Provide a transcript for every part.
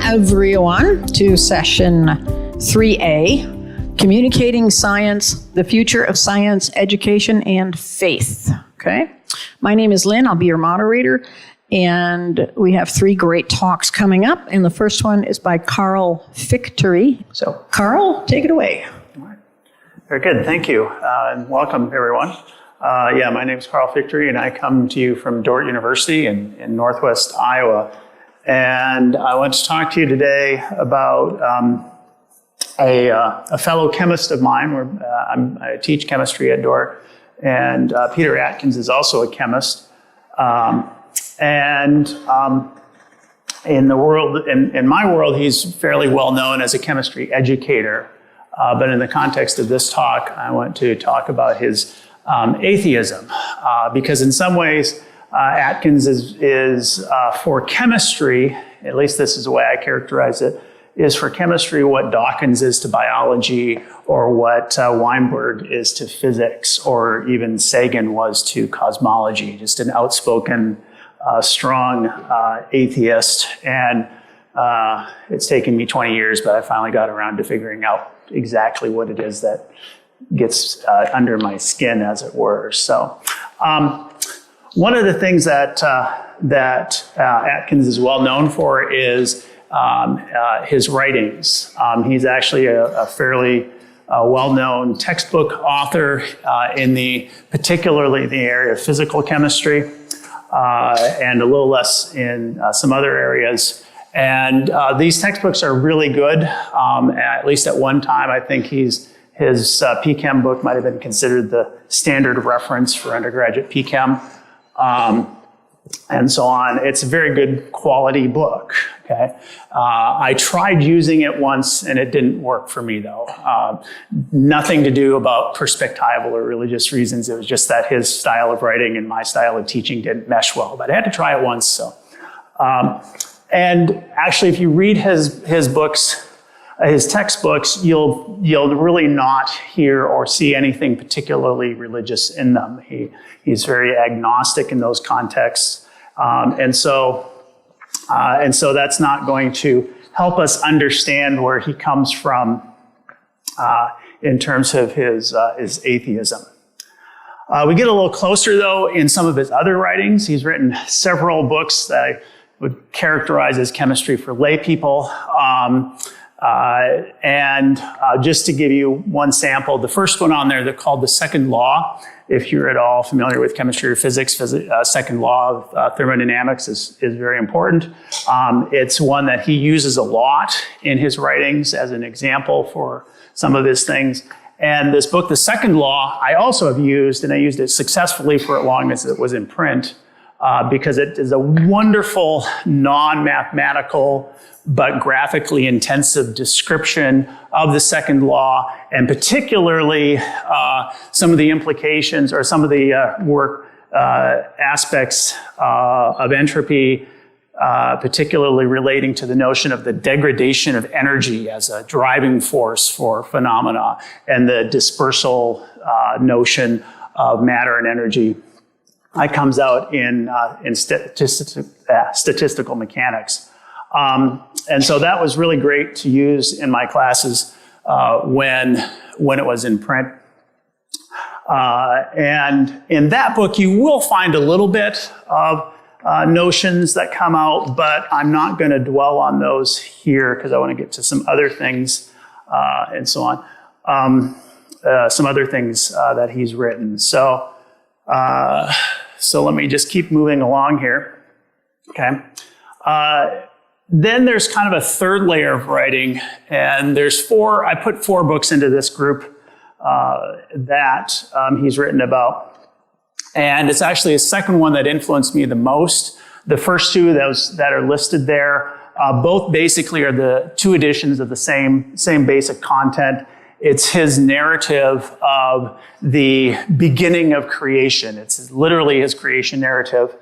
everyone to session 3A, Communicating Science, the Future of Science, Education, and Faith. Okay, my name is Lynn. I'll be your moderator, and we have 3 great talks coming up, and the first one is by Carl Fictorie. So, Carl, take it away. All right. Very good. Thank you, and welcome, everyone. My name is Carl Fictorie, and I come to you from Dordt University in Northwest Iowa. And I want to talk to you today about a fellow chemist of mine. I teach chemistry at Dordt, and Peter Atkins is also a chemist. In my world, he's fairly well known as a chemistry educator. But in the context of this talk, I want to talk about his atheism, because in some ways, Atkins is for chemistry, at least this is the way I characterize it, is for chemistry what Dawkins is to biology, or what Weinberg is to physics, or even Sagan was to cosmology, just an outspoken, strong atheist. And it's taken me 20 years, but I finally got around to figuring out exactly what it is that gets under my skin, as it were. So, one of the things that Atkins is well known for is his writings. He's actually a fairly well-known textbook author particularly in the area of physical chemistry, and a little less in some other areas. And these textbooks are really good. At least at one time, I think his PChem book might have been considered the standard reference for undergraduate PChem. And so on. It's a very good quality book, okay? I tried using it once and it didn't work for me, though. Nothing to do about perspectival or religious reasons. It was just that his style of writing and my style of teaching didn't mesh well, but I had to try it once, so. And actually, if you read his books, his textbooks, you'll really not hear or see anything particularly religious in them. He's very agnostic in those contexts, and so that's not going to help us understand where he comes from in terms of his atheism. We get a little closer, though, in some of his other writings. He's written several books that I would characterize as chemistry for lay people. Just to give you one sample, the first one on there, they're called the second law. If you're at all familiar with chemistry or physics, second law of thermodynamics is very important. It's one that he uses a lot in his writings as an example for some of his things. And this book, The Second Law, I also have used, and I used it successfully for as long as it was in print, because it is a wonderful non-mathematical but graphically intensive description of the second law, and particularly some of the implications or some of the aspects of entropy, particularly relating to the notion of the degradation of energy as a driving force for phenomena, and the dispersal notion of matter and energy. That comes out in statistical mechanics. And so that was really great to use in my classes when it was in print. And in that book, you will find a little bit of notions that come out, but I'm not going to dwell on those here because I want to get to some other things and so on. Some other things that he's written. So let me just keep moving along here. Okay. Then there's kind of a third layer of writing, and I put 4 books into this group that he's written about. And it's actually a second one that influenced me the most. The first 2 that are listed there, both basically are the 2 editions of the same basic content. It's his narrative of the beginning of creation. It's literally his creation narrative.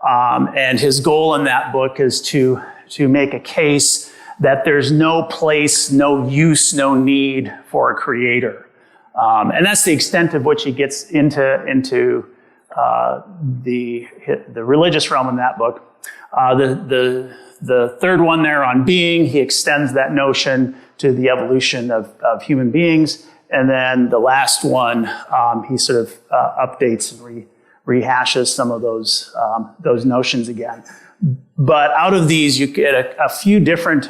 And his goal in that book is to make a case that there's no place, no use, no need for a creator. And that's the extent of which he gets into the religious realm in that book. The the third one there on being, he extends that notion to the evolution of human beings. And then the last one, he sort of updates and rehashes some of those notions again. But out of these, you get a few different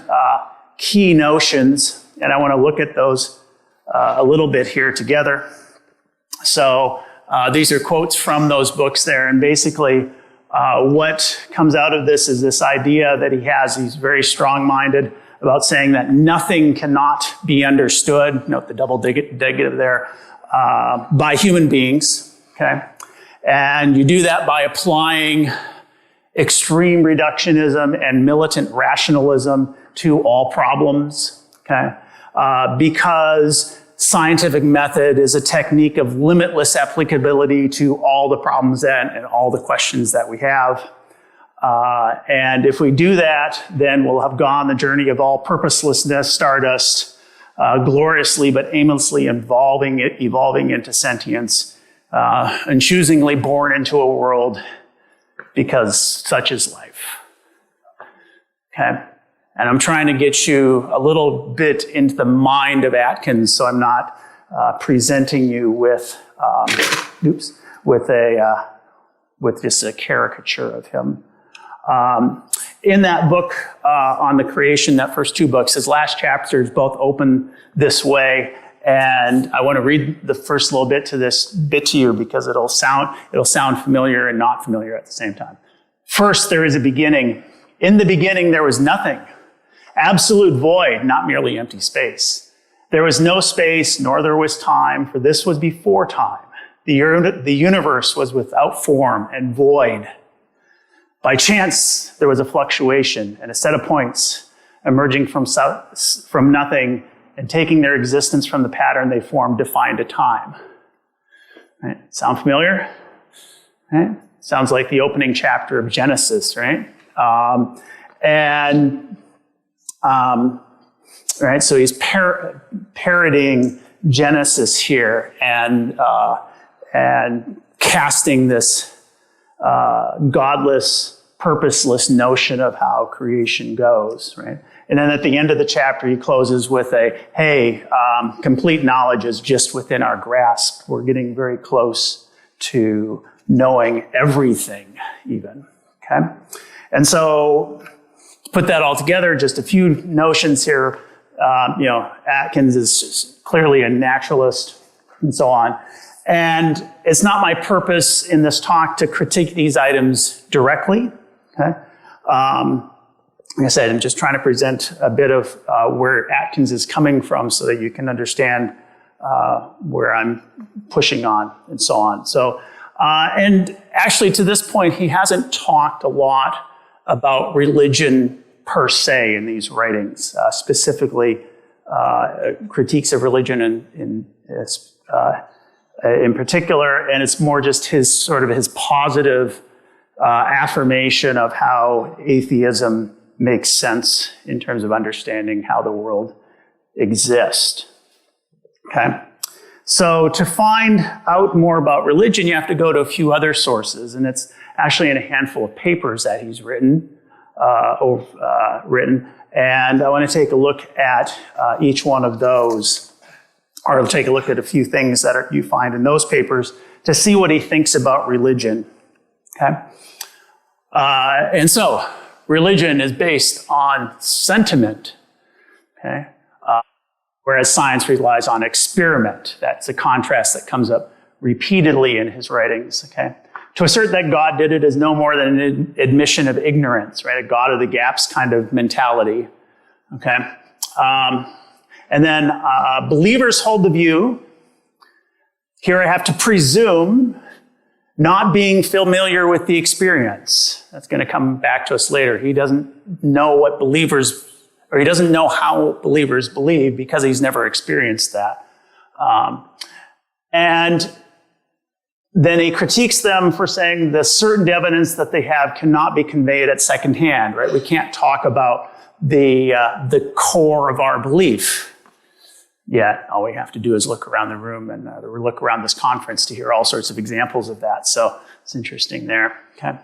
key notions, and I want to look at those a little bit here together. So these are quotes from those books there, and basically what comes out of this is this idea that he's very strong-minded about saying that nothing cannot be understood, note the double negative there, by human beings, okay? And you do that by applying extreme reductionism and militant rationalism to all problems, okay? Because scientific method is a technique of limitless applicability to all the problems and all the questions that we have. And if we do that, then we'll have gone the journey of all purposelessness, stardust, gloriously but aimlessly evolving into sentience, and choosingly born into a world because such is life. Okay? And I'm trying to get you a little bit into the mind of Atkins, so I'm not presenting you with just a caricature of him. In that book on the creation, that first two books, his last chapters both open this way, and I want to read the first little bit to you because it'll sound familiar and not familiar at the same time. First, there is a beginning. In the beginning, there was nothing. Absolute void, not merely empty space. There was no space, nor there was time, for this was before time. The universe was without form and void. By chance, there was a fluctuation and a set of points emerging from nothing and taking their existence from the pattern they formed defined a time. Right? Sound familiar? Right? Sounds like the opening chapter of Genesis, right? Right, so he's parroting Genesis here and casting this godless, purposeless notion of how creation goes, right? And then at the end of the chapter, he closes with complete knowledge is just within our grasp. We're getting very close to knowing everything, even, okay? And so, to put that all together, just a few notions here. Atkins is clearly a naturalist and so on. And it's not my purpose in this talk to critique these items directly, okay? Like I said, I'm just trying to present a bit of where Atkins is coming from so that you can understand where I'm pushing on and so on. So, and actually to this point, he hasn't talked a lot about religion per se in these writings, specifically critiques of religion in particular, and it's more just his positive affirmation of how atheism makes sense in terms of understanding how the world exists. Okay? So to find out more about religion, you have to go to a few other sources, and it's actually in a handful of papers that he's written, and I want to take a look at each one of those, or I'll take a look at a few things that you find in those papers to see what he thinks about religion. Okay? And so, religion is based on sentiment, okay? Whereas science relies on experiment. That's a contrast that comes up repeatedly in his writings, okay? To assert that God did it is no more than an admission of ignorance, right? A God of the gaps kind of mentality, okay? And then believers hold the view, here I have to presume, not being familiar with the experience. That's going to come back to us later. He doesn't know what believers, or he doesn't know how believers believe because he's never experienced that. And then he critiques them for saying the certain evidence that they have cannot be conveyed at second hand, right? We can't talk about the core of our belief. Yet all we have to do is look around the room and look around this conference to hear all sorts of examples of that. So it's interesting there. Okay.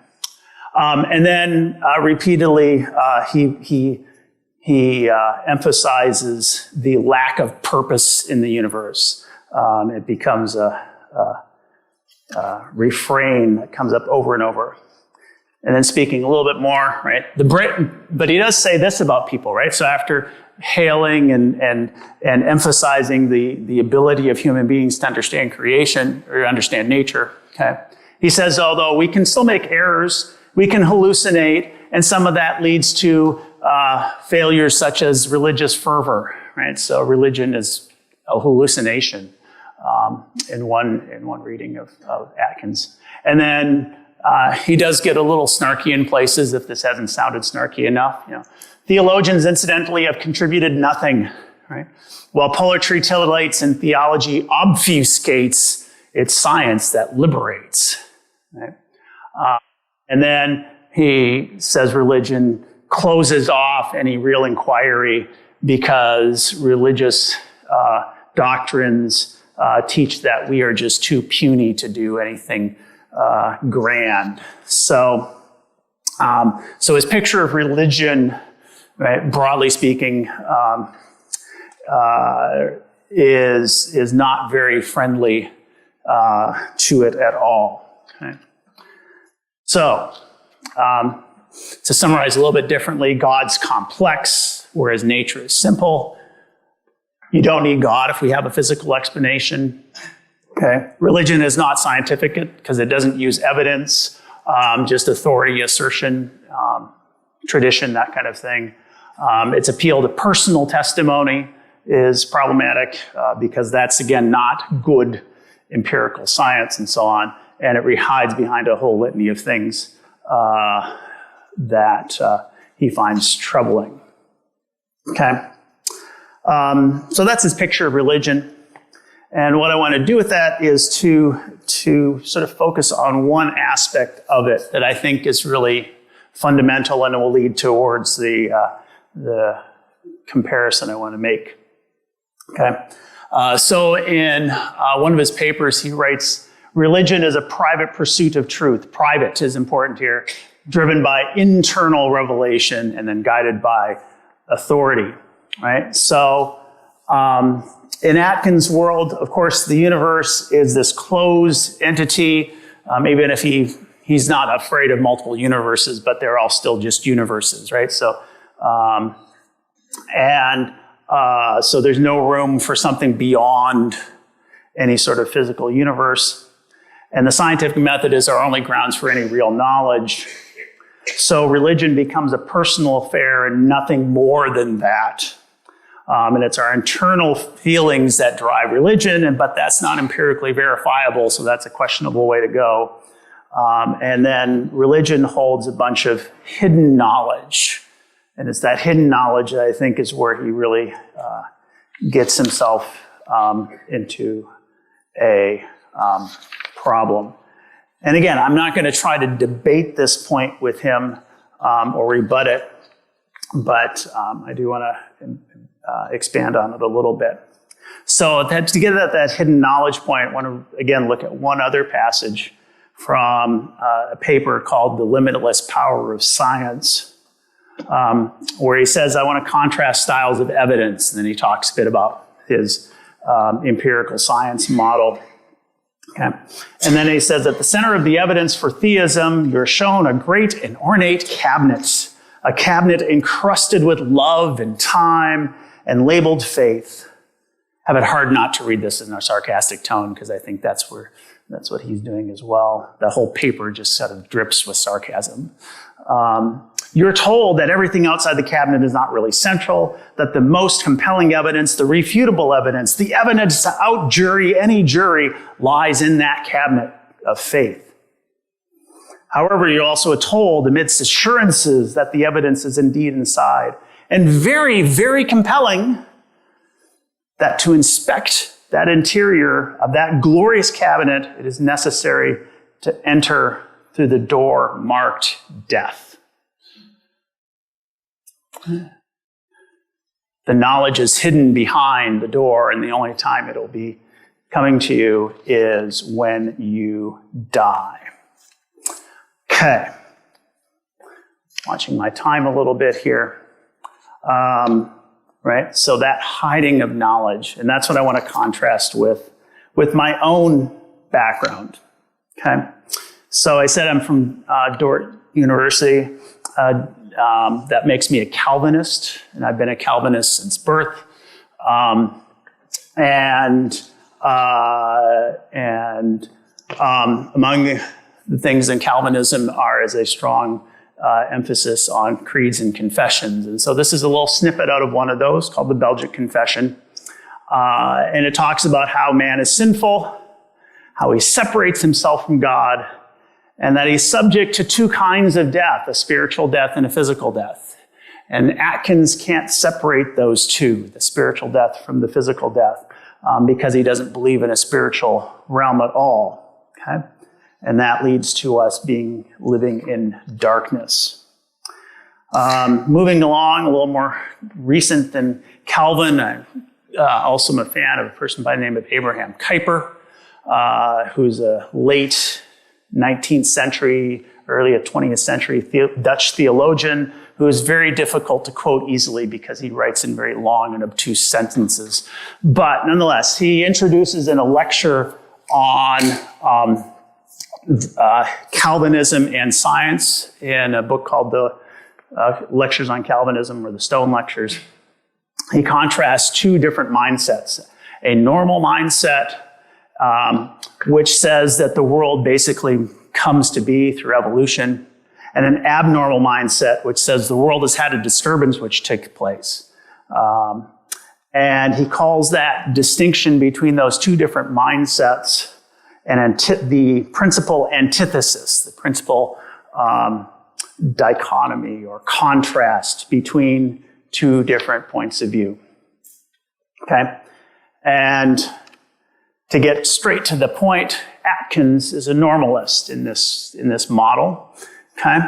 And then repeatedly, he emphasizes the lack of purpose in the universe. It becomes a refrain that comes up over and over. And then speaking a little bit more, right? But he does say this about people, right? So after hailing and emphasizing the ability of human beings to understand creation or understand nature, okay? He says, although we can still make errors, we can hallucinate, and some of that leads to failures such as religious fervor, right? So religion is a hallucination in one reading of Atkins. And then he does get a little snarky in places, if this hasn't sounded snarky enough. Theologians, incidentally, have contributed nothing, right? While poetry titillates and theology obfuscates, it's science that liberates, right? And then he says religion closes off any real inquiry because religious doctrines teach that we are just too puny to do anything grand. So his picture of religion, right, broadly speaking, is not very friendly to it at all. Okay? So, to summarize a little bit differently, God's complex, whereas nature is simple. You don't need God if we have a physical explanation. Okay. Religion is not scientific because it doesn't use evidence, just authority, assertion, tradition, that kind of thing. Its appeal to personal testimony is problematic because that's, again, not good empirical science and so on. And it hides behind a whole litany of things that he finds troubling. Okay. So that's his picture of religion. And what I want to do with that is to sort of focus on one aspect of it that I think is really fundamental and will lead towards the comparison I want to make. Okay. So in one of his papers, he writes, religion is a private pursuit of truth. Private is important here, driven by internal revelation and then guided by authority, right? So in Atkins' world, of course, the universe is this closed entity, even if he's not afraid of multiple universes, but they're all still just universes, right? So, so there's no room for something beyond any sort of physical universe. And the scientific method is our only grounds for any real knowledge. So religion becomes a personal affair and nothing more than that. And it's our internal feelings that drive religion, but that's not empirically verifiable, so that's a questionable way to go. And then religion holds a bunch of hidden knowledge. And it's that hidden knowledge that I think is where he really gets himself into a problem. And again, I'm not going to try to debate this point with him or rebut it, but I do want to expand on it a little bit. So to get at that hidden knowledge point, I want to, again, look at one other passage from a paper called The Limitless Power of Science, where he says, I want to contrast styles of evidence. And then he talks a bit about his empirical science model. Okay. And then he says, at the center of the evidence for theism, you're shown a great and ornate cabinet, a cabinet encrusted with love and time and labeled faith. I have it hard not to read this in a sarcastic tone because I think that's what he's doing as well. The whole paper just sort of drips with sarcasm. You're told that everything outside the cabinet is not really central, that the most compelling evidence, the refutable evidence, the evidence to outjury any jury lies in that cabinet of faith. However, you're also told, amidst assurances, that the evidence is indeed inside. And very, very compelling, that to inspect that interior of that glorious cabinet, it is necessary to enter through the door marked death. The knowledge is hidden behind the door, and the only time it'll be coming to you is when you die. Okay. Watching my time a little bit here. Right? So that hiding of knowledge, and that's what I want to contrast with my own background. Okay? So I said I'm from Dordt University. That makes me a Calvinist, and I've been a Calvinist since birth. Among the things in Calvinism is a strong emphasis on creeds and confessions. And so this is a little snippet out of one of those called the Belgic Confession. And it talks about how man is sinful, how he separates himself from God, and that he's subject to two kinds of death, a spiritual death and a physical death. And Atkins can't separate those two, the spiritual death from the physical death, because he doesn't believe in a spiritual realm at all. Okay? And that leads to us living in darkness. Moving along, a little more recent than Calvin, I also am a fan of a person by the name of Abraham Kuyper, who's a late 19th century, early 20th century Dutch theologian who is very difficult to quote easily because he writes in very long and obtuse sentences. But nonetheless, he introduces in a lecture on Calvinism and science in a book called the Lectures on Calvinism, or the Stone Lectures. He contrasts two different mindsets. A normal mindset, which says that the world basically comes to be through evolution, and an abnormal mindset, which says the world has had a disturbance which took place. And he calls that distinction between those two different mindsets and the principal antithesis, the principal dichotomy or contrast between two different points of view. Okay? And to get straight to the point, Atkins is a normalist in this model. Okay?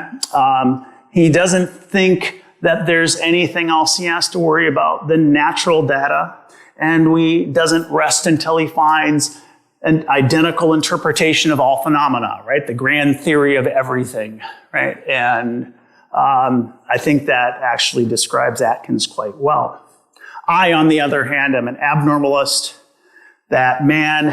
He doesn't think that there's anything else he has to worry about than natural data, and he doesn't rest until he finds an identical interpretation of all phenomena, right? The grand theory of everything, right? And I think that actually describes Atkins quite well. I, on the other hand, am an abnormalist, that man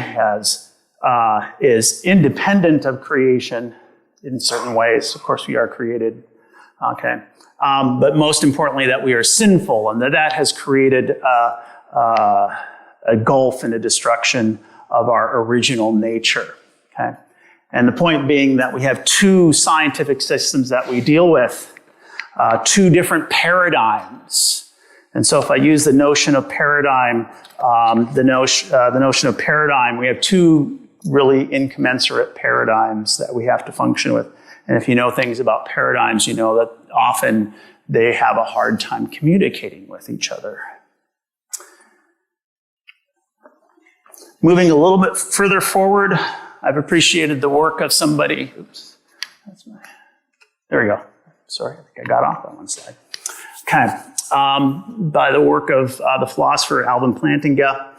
is independent of creation in certain ways. Of course, we are created, okay? But most importantly, that we are sinful, and that has created a gulf and a destruction of our original nature, okay? And the point being that we have two scientific systems that we deal with, two different paradigms. And so if I use the notion of paradigm, the notion of paradigm, we have two really incommensurate paradigms that we have to function with. And if you know things about paradigms, you know that often they have a hard time communicating with each other. Moving a little bit further forward, I've appreciated the work of somebody. Oops, there we go. Sorry, I think I got off on one slide. Okay, by the work of the philosopher Alvin Plantinga,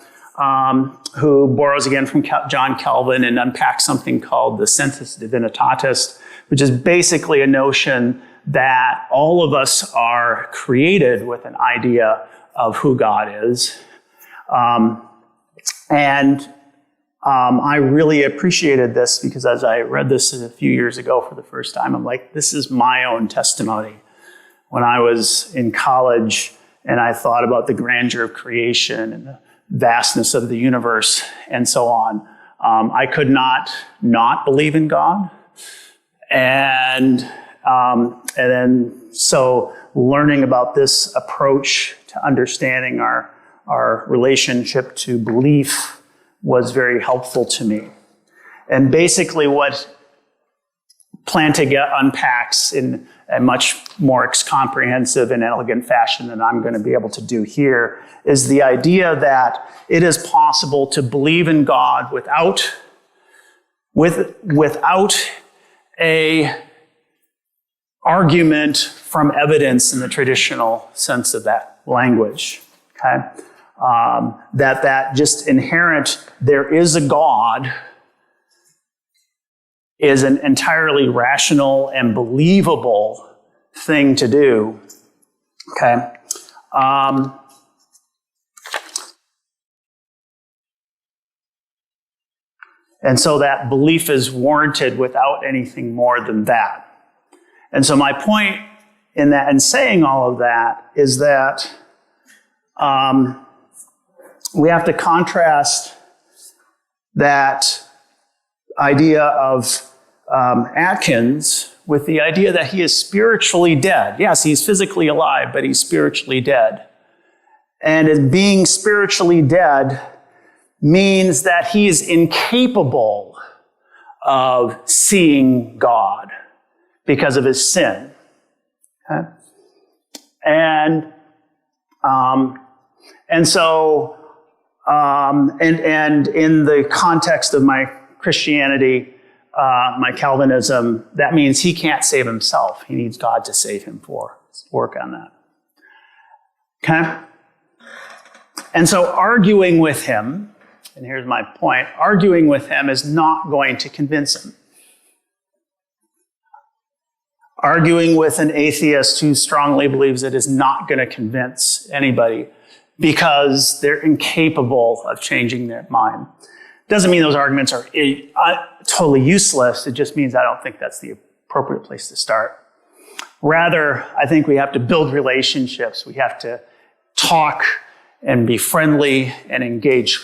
who borrows again from John Calvin and unpacks something called the sensus divinitatis, which is basically a notion that all of us are created with an idea of who God is. I really appreciated this because as I read this a few years ago for the first time, I'm like, this is my own testimony. When I was in college and I thought about the grandeur of creation and the vastness of the universe and so on, I could not believe in God. And then so learning about this approach to understanding our relationship to belief was very helpful to me. And basically what Plantinga unpacks in a much more comprehensive and elegant fashion than I'm going to be able to do here is the idea that it is possible to believe in God without a argument from evidence in the traditional sense of that language. Okay? That just inherent, there is a God, is an entirely rational and believable thing to do. Okay. And so that belief is warranted without anything more than that. And so my point in that, and saying all of that, is that we have to contrast that idea of Atkins with the idea that he is spiritually dead. Yes, he's physically alive, but he's spiritually dead. And as being spiritually dead means that he is incapable of seeing God because of his sin. Okay? And so in the context of my Christianity, my Calvinism, that means he can't save himself. He needs God to save him for. Let's work on that. Okay? And so arguing with him, and here's my point, arguing with him is not going to convince him. Arguing with an atheist who strongly believes it is not going to convince anybody because they're incapable of changing their mind. Doesn't mean those arguments are totally useless. It just means I don't think that's the appropriate place to start. Rather, I think we have to build relationships. We have to talk and be friendly and engage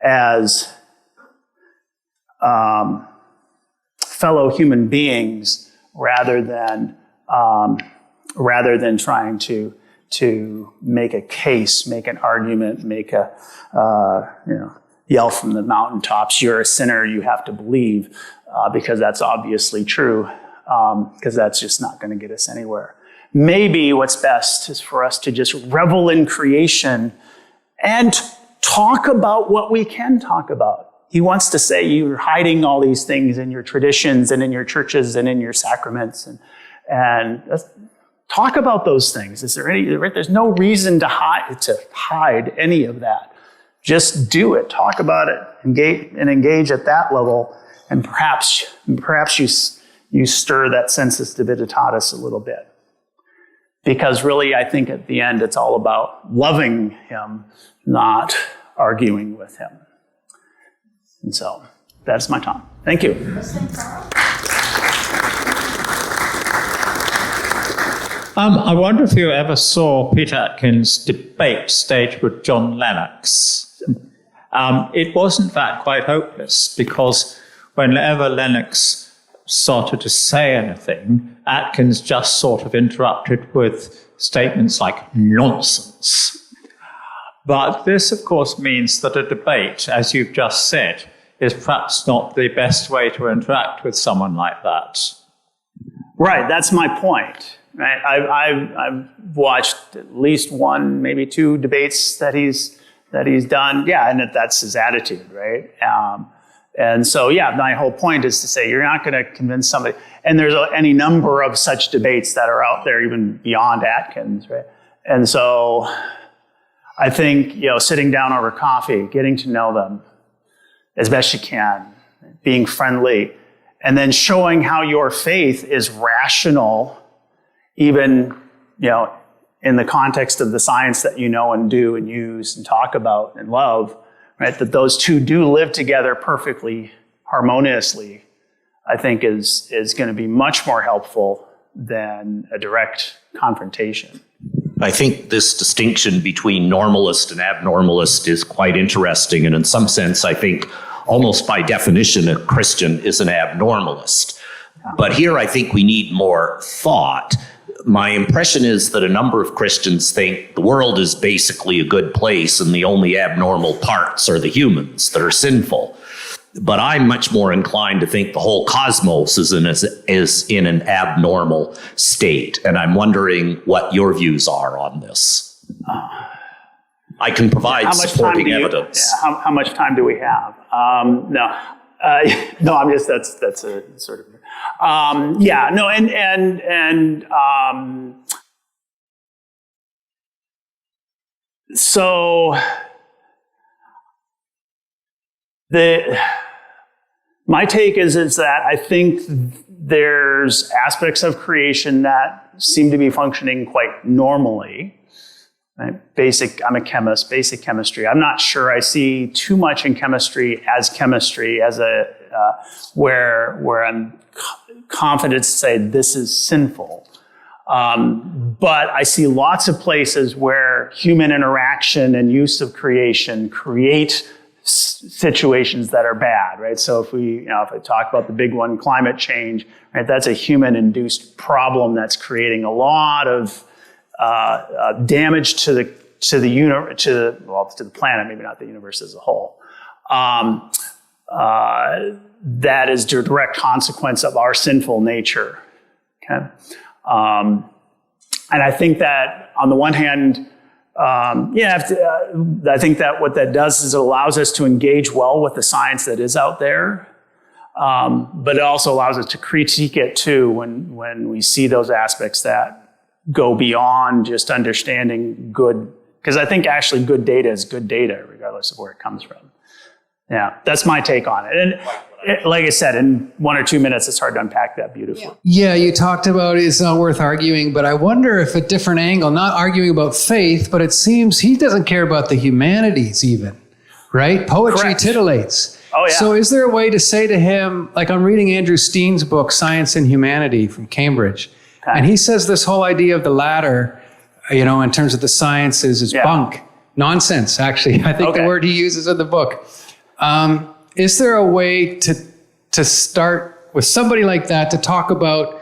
as fellow human beings rather than trying to make a case, make an argument, make a yell from the mountaintops, you're a sinner, you have to believe, because that's obviously true, because that's just not going to get us anywhere. Maybe what's best is for us to just revel in creation and talk about what we can talk about. He wants to say you're hiding all these things in your traditions and in your churches and in your sacraments, and talk about those things. There's no reason to hide any of that. Just do it. Talk about it. Engage at that level, and perhaps you stir that sensus divinitatis a little bit. Because really, I think at the end, it's all about loving him, not arguing with him. And so that's my time. Thank you. I wonder if you ever saw Peter Atkins' debate stage with John Lennox. It was, in fact, quite hopeless, because whenever Lennox started to say anything, Atkins just sort of interrupted with statements like nonsense. But this, of course, means that a debate, as you've just said, is perhaps not the best way to interact with someone like that. Right, that's my point. Right, I've watched at least one, maybe two debates that he's done. Yeah, and that's his attitude, right? And so, yeah, my whole point is to say you're not going to convince somebody. And there's any number of such debates that are out there, even beyond Atkins, right? And so, I think sitting down over coffee, getting to know them as best you can, being friendly, and then showing how your faith is rational. Even, in the context of the science that you know and do and use and talk about and love, right? That those two do live together perfectly, harmoniously, I think is going to be much more helpful than a direct confrontation. I think this distinction between normalist and abnormalist is quite interesting. And in some sense, I think almost by definition, a Christian is an abnormalist. But here I think we need more thought. My impression is that a number of Christians think the world is basically a good place and the only abnormal parts are the humans that are sinful. But I'm much more inclined to think the whole cosmos is in an abnormal state. And I'm wondering what your views are on this. I can provide supporting evidence. How much time do we have? No, I'm just, that's a sort of, so my take is that I think there's aspects of creation that seem to be functioning quite normally. Right? I'm a chemist, basic chemistry. I'm not sure I see too much in chemistry as where I'm confident to say this is sinful. But I see lots of places where human interaction and use of creation create situations that are bad, right? So if I talk about the big one, climate change, right? That's a human-induced problem that's creating a lot of damage to the planet, maybe not the universe as a whole. That is the direct consequence of our sinful nature. Okay, and I think that on the one hand, I think that what that does is it allows us to engage well with the science that is out there, but it also allows us to critique it too when we see those aspects that go beyond just understanding good. Because I think actually good data is good data, regardless of where it comes from. Yeah, that's my take on it. And like I said, in 1 or 2 minutes, it's hard to unpack that beautifully. Yeah, you talked about it's not worth arguing, but I wonder if a different angle, not arguing about faith, but it seems he doesn't care about the humanities even, right? Poetry Correct. Titillates. Oh, yeah. So is there a way to say to him, like I'm reading Andrew Steen's book, Science and Humanity from Cambridge, and he says this whole idea of the ladder, in terms of the sciences is bunk. Nonsense, actually. I think the word he uses in the book. Is there a way to start with somebody like that to talk about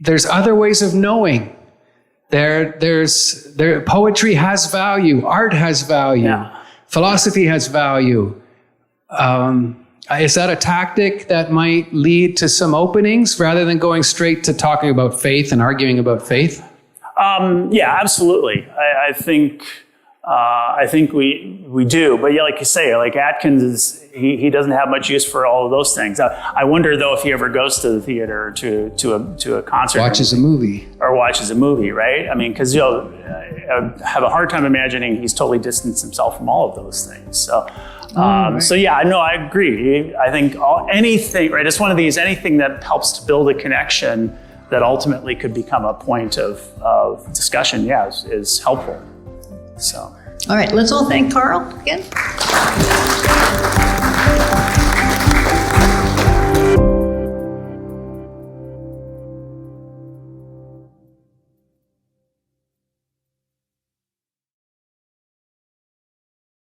there's other ways of knowing? Poetry has value, art has value, philosophy has value. Is that a tactic that might lead to some openings rather than going straight to talking about faith and arguing about faith? Yeah, absolutely. I think we do, but yeah, like you say, like Atkins he doesn't have much use for all of those things. I wonder though if he ever goes to the theater or to a concert, watches a movie, right? I mean, because I have a hard time imagining he's totally distanced himself from all of those things. So. So yeah, no, I agree. I think anything, right? It's one of these, anything that helps to build a connection that ultimately could become a point of discussion, is helpful. So. All right, let's all thank Carl again.